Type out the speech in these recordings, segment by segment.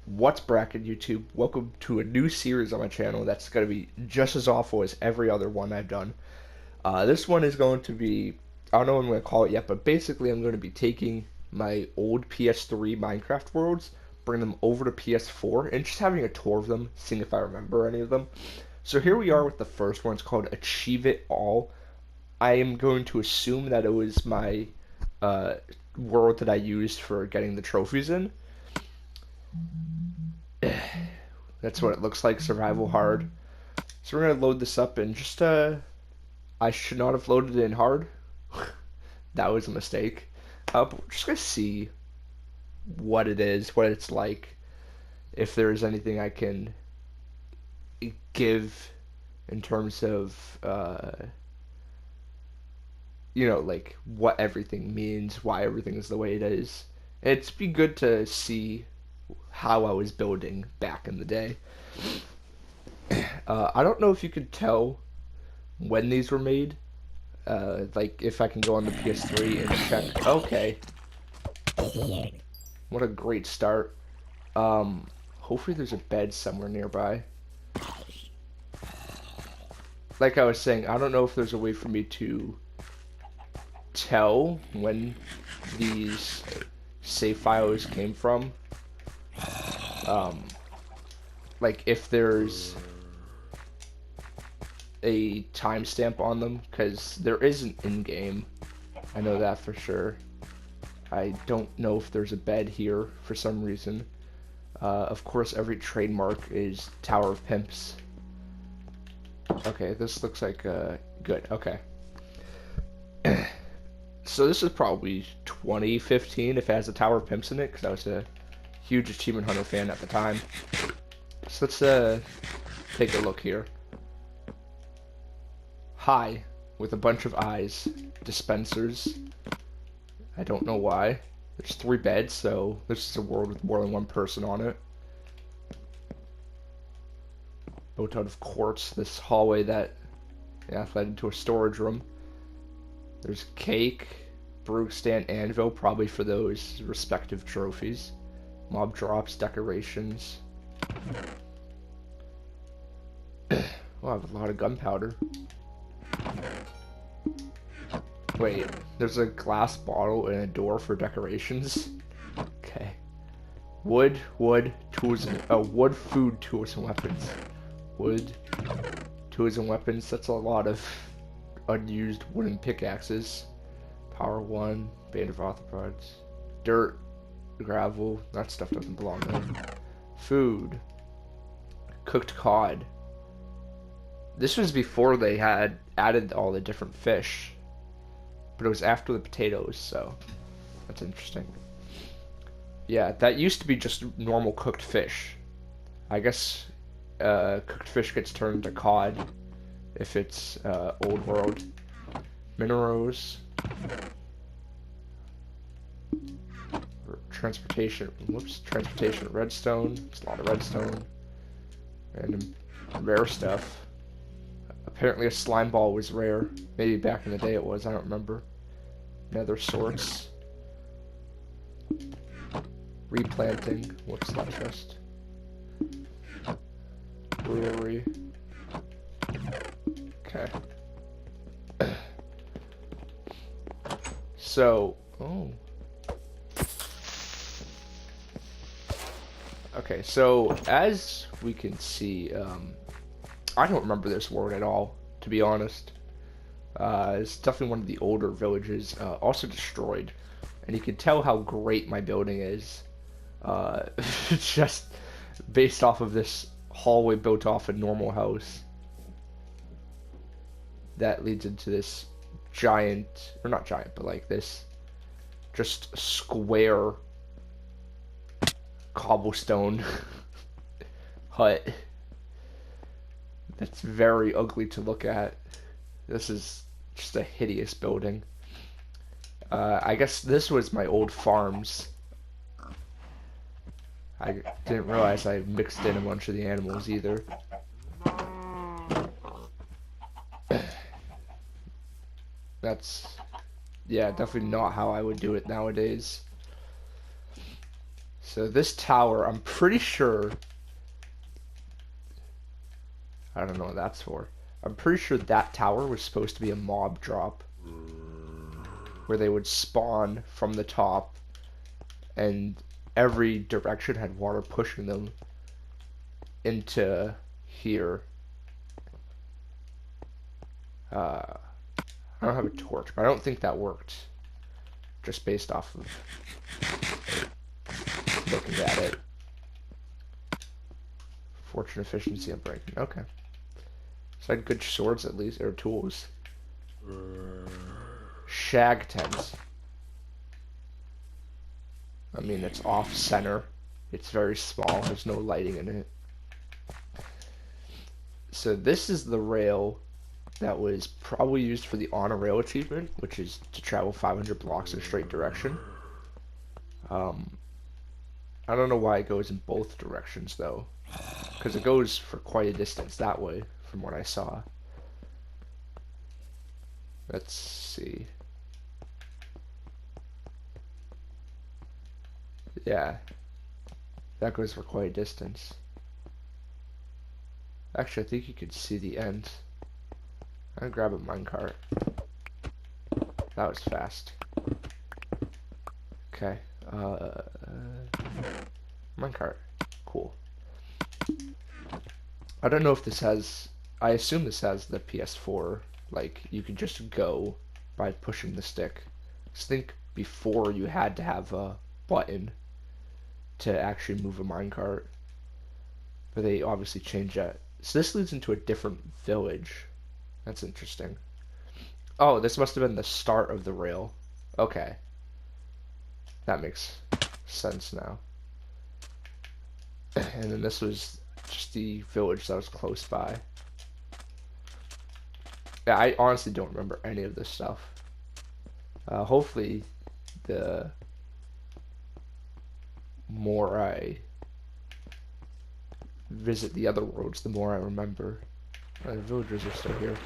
What's Bracket YouTube? Welcome to a new series on my channel that's going to be just as awful as every other one I've done. This one is going to be, I don't know what I'm going to call it yet, but basically I'm going to be taking my old PS3 Minecraft worlds, bring them over to PS4, and just having a tour of them, seeing if I remember any of them. So here we are with the first one. It's called Achieve It All. I am going to assume that it was my uh, world that I used for getting the trophies in. That's what it looks like, survival hard. So we're gonna load this up and just I should not have loaded it in hard. That was a mistake. But we're just gonna see what it is, what it's like, if there's anything I can give in terms of like what everything means, why everything is the way it is. It'd be good to see how I was building back in the day. I don't know if you could tell when these were made. Like if I can go on the PS3 and check. Okay, what a great start. Hopefully there's a bed somewhere nearby. Like I was saying, I don't know if there's a way for me to tell when these save files came from. Um, like if there's a timestamp on them, because there isn't in-game. I know that for sure. I don't know if there's a bed here for some reason. Of course, every trademark is Tower of Pimps. Okay, this looks like good. Okay. So this is probably 2015 if it has a Tower of Pimps in it, because I was a huge Achievement Hunter fan at the time. So let's take a look here. Hi, with a bunch of eyes. Dispensers. I don't know why. There's 3 beds, so this is a world with more than one person on it. Built out of quartz. This hallway that led into a storage room. There's cake, brew stand, anvil, probably for those respective trophies. Mob drops, decorations. Oh, I have a lot of gunpowder. Wait, there's a glass bottle and a door for decorations? Okay. Wood, tools, and wood, food, tools, and weapons. Wood, tools, and weapons. That's a lot of unused wooden pickaxes. Power 1, band of arthropods. Dirt, gravel. That stuff doesn't belong there. Food. Cooked cod. This was before they had added all the different fish. But it was after the potatoes, so that's interesting. Yeah, that used to be just normal cooked fish. I guess cooked fish gets turned to cod if it's old world. Minerals. Transportation. Whoops. Transportation. Redstone. It's a lot of redstone. Random rare stuff. Apparently a slime ball was rare. Maybe back in the day it was, I don't remember. Nether sorts. Replanting. Whoops, that chest. Brewery. Okay. So, oh. Okay, so as we can see, I don't remember this world at all, to be honest. It's definitely one of the older villages, also destroyed. And you can tell how great my building is. Just based off of this hallway built off a normal house. That leads into this giant, or not giant, but like this just square cobblestone hut. That's very ugly to look at. This is just a hideous building. I guess this was my old farms. I didn't realize I mixed in a bunch of the animals either. That's, yeah, definitely not how I would do it nowadays. So this tower, I'm pretty sure, I don't know what that's for. I'm pretty sure that tower was supposed to be a mob drop where they would spawn from the top and every direction had water pushing them into here. I don't have a torch, but I don't think that worked. Just based off of looking at it. Fortune, efficiency, and breaking. Okay. So I had good swords at least, or tools. Shag tents. I mean, it's off center. It's very small. There's no lighting in it. So this is the rail that was probably used for the on a rail achievement, which is to travel 500 blocks in a straight direction. I don't know why it goes in both directions though, because it goes for quite a distance that way from what I saw. Let's see. Yeah, that goes for quite a distance. Actually, I think you could see the end. I'm gonna grab a minecart. That was fast. Okay. Minecart. Cool. I don't know if this has... I assume this has the PS4. Like, you can just go by pushing the stick. I think before you had to have a button to actually move a minecart. But they obviously changed that. So this leads into a different village. That's interesting. Oh, this must have been the start of the rail. Okay. That makes sense now. And then this was just the village that was close by. Yeah, I honestly don't remember any of this stuff. Hopefully, the more I visit the other worlds, the more I remember. The villagers are still here.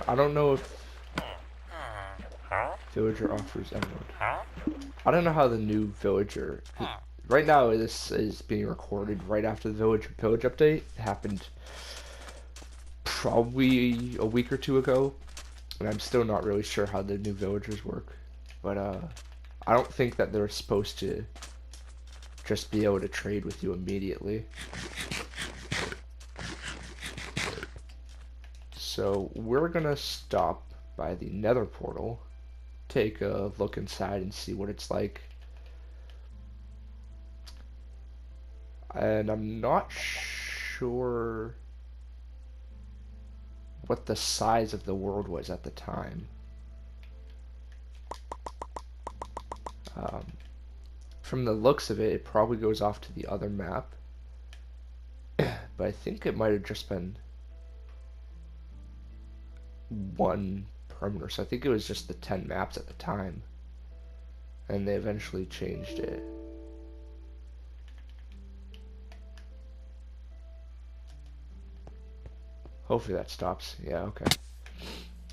I don't know if villager offers emerald. I don't know how the new villager... Right now, this is being recorded right after the village update. It happened probably a week or two ago. And I'm still not really sure how the new villagers work. But, I don't think that they're supposed to just be able to trade with you immediately. So we're gonna stop by the Nether portal, take a look inside and see what it's like. And I'm not sure what the size of the world was at the time. From the looks of it, it probably goes off to the other map. But I think it might have just been one perimeter. So I think it was just the 10 maps at the time. And they eventually changed it. Hopefully that stops. Yeah, okay.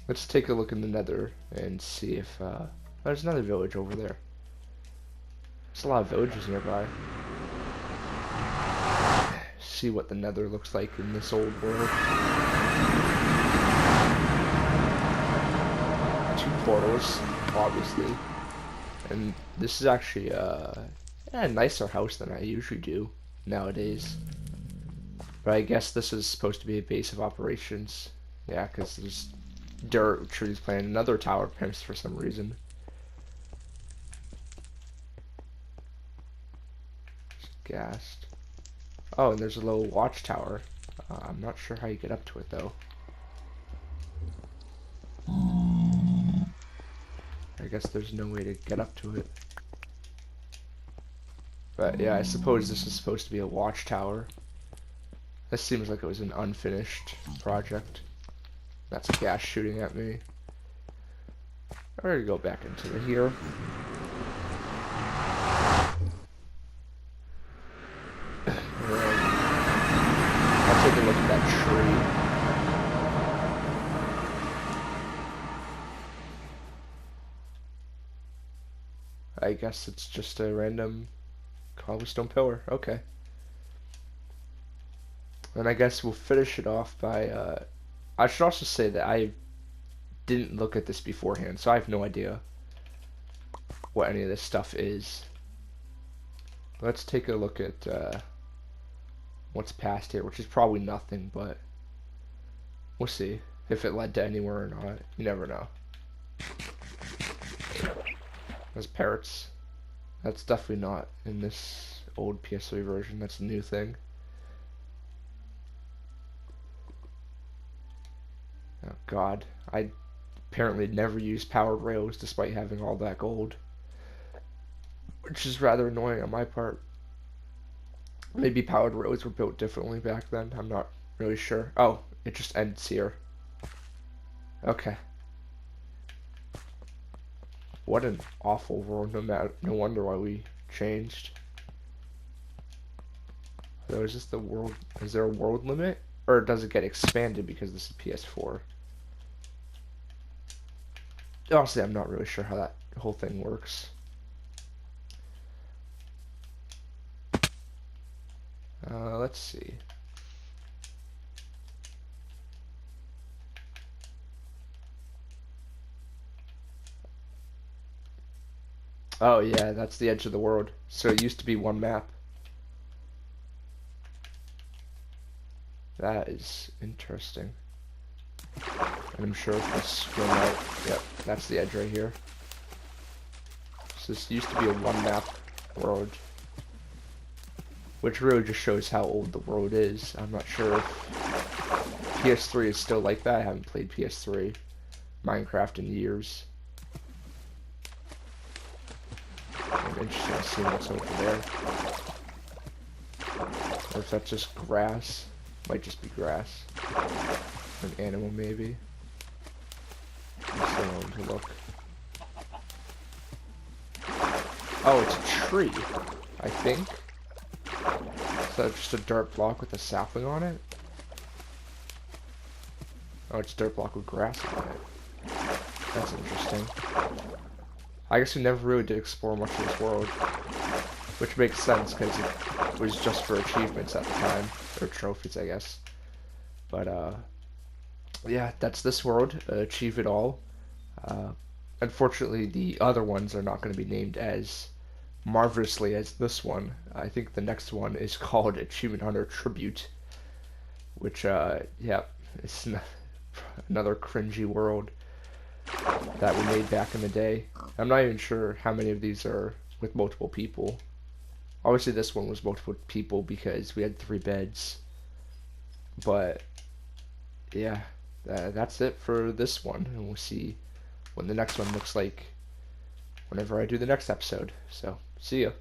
Let's take a look in the Nether and see if... there's another village over there. There's a lot of villages nearby. See what the Nether looks like in this old world. 2 portals, obviously. And this is actually a nicer house than I usually do nowadays. But I guess this is supposed to be a base of operations. Yeah, because there's dirt trees planted. Another tower pimps for some reason. Gassed. Oh, and there's a little watchtower. I'm not sure how you get up to it, though. I guess there's no way to get up to it. But yeah, I suppose this is supposed to be a watchtower. This seems like it was an unfinished project. That's gas shooting at me. I'm gonna go back into here. I'll take a look at that tree. I guess it's just a random cobblestone pillar. Okay. And I guess we'll finish it off by, I should also say that I didn't look at this beforehand, so I have no idea what any of this stuff is. Let's take a look at what's past here, which is probably nothing, but we'll see if it led to anywhere or not. You never know. There's parrots. That's definitely not in this old PS3 version. That's a new thing. Oh God, I apparently never used powered rails despite having all that gold, which is rather annoying on my part. Maybe powered roads were built differently back then. I'm not really sure. Oh, it just ends here. Okay. What an awful world. No wonder why we changed. So is this the world? Is there a world limit, or does it get expanded because this is PS4? Honestly, I'm not really sure how that whole thing works. Let's see. Oh yeah, that's the edge of the world. So it used to be one map. That is interesting. And I'm sure if we swim out, yep, that's the edge right here. So this used to be a one map world, which really just shows how old the world is. I'm not sure if PS3 is still like that. I haven't played PS3 Minecraft in years. I'm interested to see what's over there. Or if that's just grass. Might just be grass. An animal maybe. I'm still willing to look. Oh, it's a tree, I think. Is that just a dirt block with a sapling on it? Oh, it's a dirt block with grass on it. That's interesting. I guess we never really did explore much of this world. Which makes sense, because it was just for achievements at the time. Or trophies, I guess. But, yeah, that's this world. Achieve it all. Unfortunately, the other ones are not going to be named as marvelously as this one. I think the next one is called Achievement Hunter Tribute, which, yeah, it's another cringy world that we made back in the day. I'm not even sure how many of these are with multiple people. Obviously, this one was multiple people because we had 3 beds. But, yeah, that's it for this one, and we'll see what the next one looks like whenever I do the next episode. So, see ya.